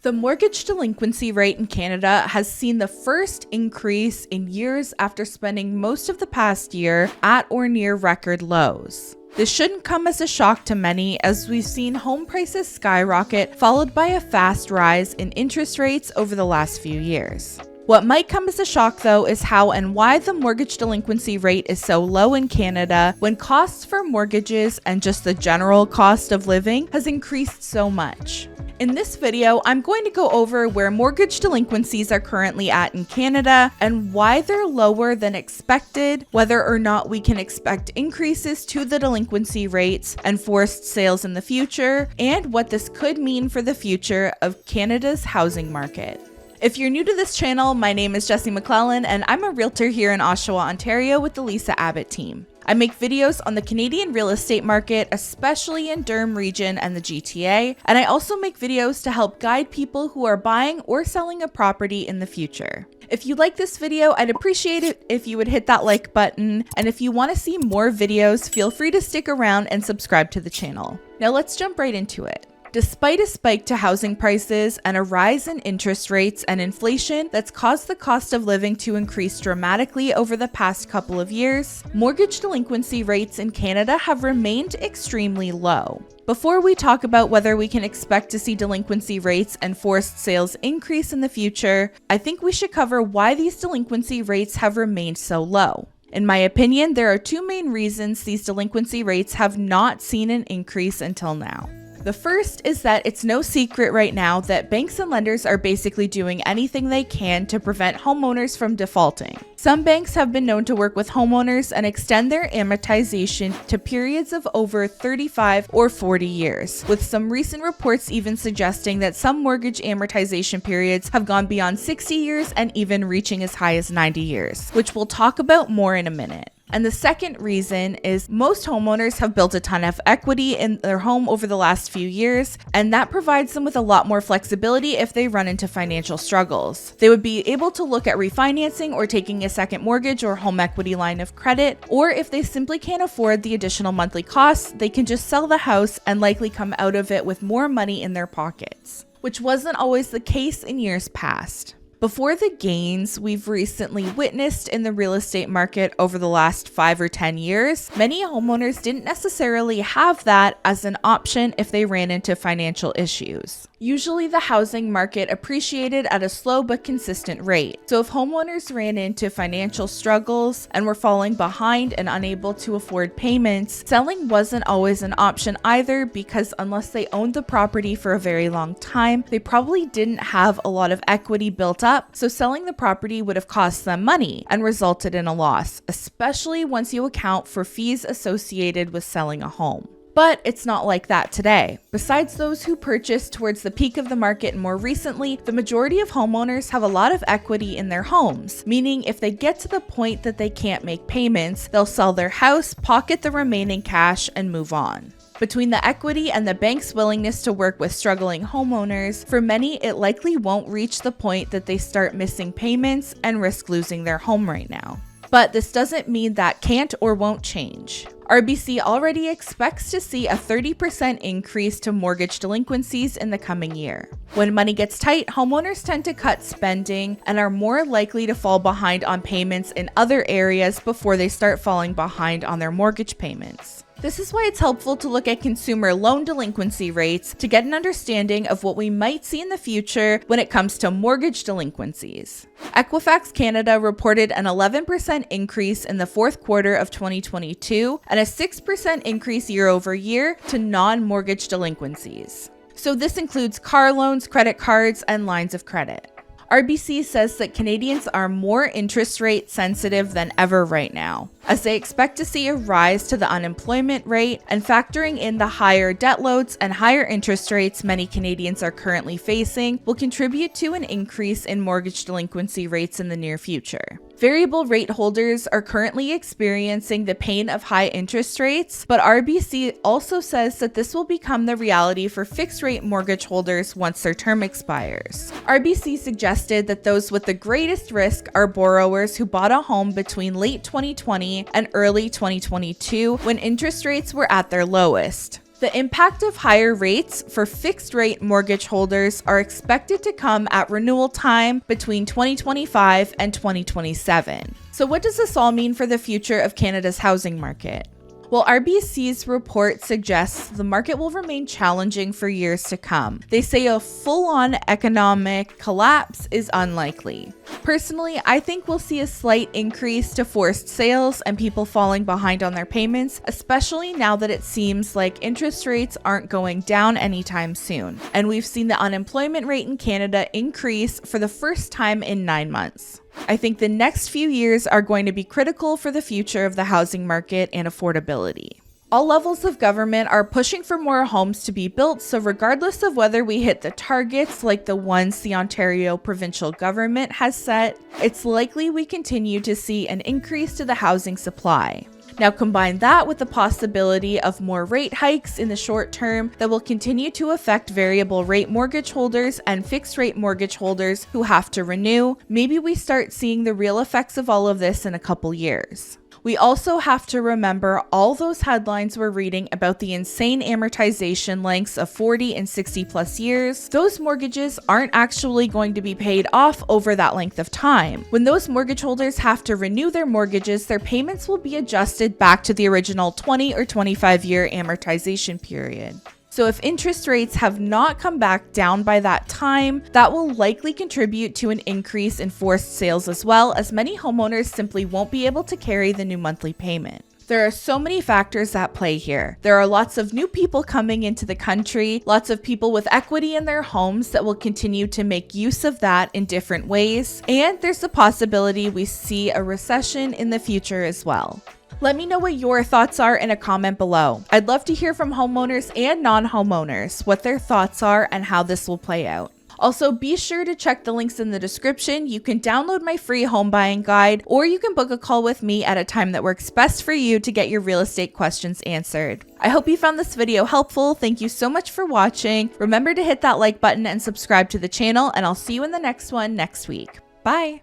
The mortgage delinquency rate in Canada has seen the first increase in years after spending most of the past year at or near record lows. This shouldn't come as a shock to many, as we've seen home prices skyrocket, followed by a fast rise in interest rates over the last few years. What might come as a shock, though, is how and why the mortgage delinquency rate is so low in Canada when costs for mortgages and just the general cost of living has increased so much. In this video, I'm going to go over where mortgage delinquencies are currently at in Canada and why they're lower than expected, whether or not we can expect increases to the delinquency rates and forced sales in the future, and what this could mean for the future of Canada's housing market. If you're new to this channel, my name is Jessie McLellan and I'm a realtor here in Oshawa, Ontario with the Lisa Abbott team. I make videos on the Canadian real estate market, especially in Durham region and the GTA, and I also make videos to help guide people who are buying or selling a property in the future. If you like this video, I'd appreciate it if you would hit that like button, and if you want to see more videos, feel free to stick around and subscribe to the channel. Now let's jump right into it. Despite a spike to housing prices and a rise in interest rates and inflation that's caused the cost of living to increase dramatically over the past couple of years, mortgage delinquency rates in Canada have remained extremely low. Before we talk about whether we can expect to see delinquency rates and forced sales increase in the future, I think we should cover why these delinquency rates have remained so low. In my opinion, there are two main reasons these delinquency rates have not seen an increase until now. The first is that it's no secret right now that banks and lenders are basically doing anything they can to prevent homeowners from defaulting. Some banks have been known to work with homeowners and extend their amortization to periods of over 35 or 40 years, with some recent reports even suggesting that some mortgage amortization periods have gone beyond 60 years and even reaching as high as 90 years, which we'll talk about more in a minute. And the second reason is most homeowners have built a ton of equity in their home over the last few years, and that provides them with a lot more flexibility if they run into financial struggles. They would be able to look at refinancing or taking a second mortgage or home equity line of credit, or if they simply can't afford the additional monthly costs, they can just sell the house and likely come out of it with more money in their pockets, which wasn't always the case in years past. Before the gains we've recently witnessed in the real estate market over the last 5 or 10 years, many homeowners didn't necessarily have that as an option if they ran into financial issues. Usually the housing market appreciated at a slow but consistent rate. So if homeowners ran into financial struggles and were falling behind and unable to afford payments, selling wasn't always an option either, because unless they owned the property for a very long time, they probably didn't have a lot of equity built up, so selling the property would have cost them money and resulted in a loss, especially once you account for fees associated with selling a home. But it's not like that today. Besides those who purchased towards the peak of the market and more recently, the majority of homeowners have a lot of equity in their homes, meaning if they get to the point that they can't make payments, they'll sell their house, pocket the remaining cash, and move on. Between the equity and the bank's willingness to work with struggling homeowners, for many it likely won't reach the point that they start missing payments and risk losing their home right now. But this doesn't mean that can't or won't change. RBC already expects to see a 30% increase to mortgage delinquencies in the coming year. When money gets tight, homeowners tend to cut spending and are more likely to fall behind on payments in other areas before they start falling behind on their mortgage payments. This is why it's helpful to look at consumer loan delinquency rates to get an understanding of what we might see in the future when it comes to mortgage delinquencies. Equifax Canada reported an 11% increase in the fourth quarter of 2022 and a 6% increase year over year to non-mortgage delinquencies. So this includes car loans, credit cards, and lines of credit. RBC says that Canadians are more interest rate sensitive than ever right now, as they expect to see a rise to the unemployment rate, and factoring in the higher debt loads and higher interest rates many Canadians are currently facing will contribute to an increase in mortgage delinquency rates in the near future. Variable rate holders are currently experiencing the pain of high interest rates, but RBC also says that this will become the reality for fixed rate mortgage holders once their term expires. RBC suggested that those with the greatest risk are borrowers who bought a home between late 2020 and early 2022 when interest rates were at their lowest. The impact of higher rates for fixed-rate mortgage holders are expected to come at renewal time between 2025 and 2027. So what does this all mean for the future of Canada's housing market? Well, RBC's report suggests the market will remain challenging for years to come. They say a full-on economic collapse is unlikely. Personally, I think we'll see a slight increase to forced sales and people falling behind on their payments, especially now that it seems like interest rates aren't going down anytime soon. And we've seen the unemployment rate in Canada increase for the first time in 9 months. I think the next few years are going to be critical for the future of the housing market and affordability. All levels of government are pushing for more homes to be built, so regardless of whether we hit the targets like the ones the Ontario provincial government has set, it's likely we continue to see an increase to the housing supply. Now combine that with the possibility of more rate hikes in the short term that will continue to affect variable rate mortgage holders and fixed rate mortgage holders who have to renew. Maybe we start seeing the real effects of all of this in a couple years. We also have to remember all those headlines we're reading about the insane amortization lengths of 40 and 60 plus years. Those mortgages aren't actually going to be paid off over that length of time. When those mortgage holders have to renew their mortgages, their payments will be adjusted back to the original 20 or 25-year amortization period. So if interest rates have not come back down by that time, that will likely contribute to an increase in forced sales as well, as many homeowners simply won't be able to carry the new monthly payment. There are so many factors at play here. There are lots of new people coming into the country, lots of people with equity in their homes that will continue to make use of that in different ways, and there's the possibility we see a recession in the future as well. Let me know what your thoughts are in a comment below. I'd love to hear from homeowners and non-homeowners what their thoughts are and how this will play out. Also, be sure to check the links in the description. You can download my free home buying guide, or you can book a call with me at a time that works best for you to get your real estate questions answered. I hope you found this video helpful. Thank you so much for watching. Remember to hit that like button and subscribe to the channel, and I'll see you in the next one next week. Bye!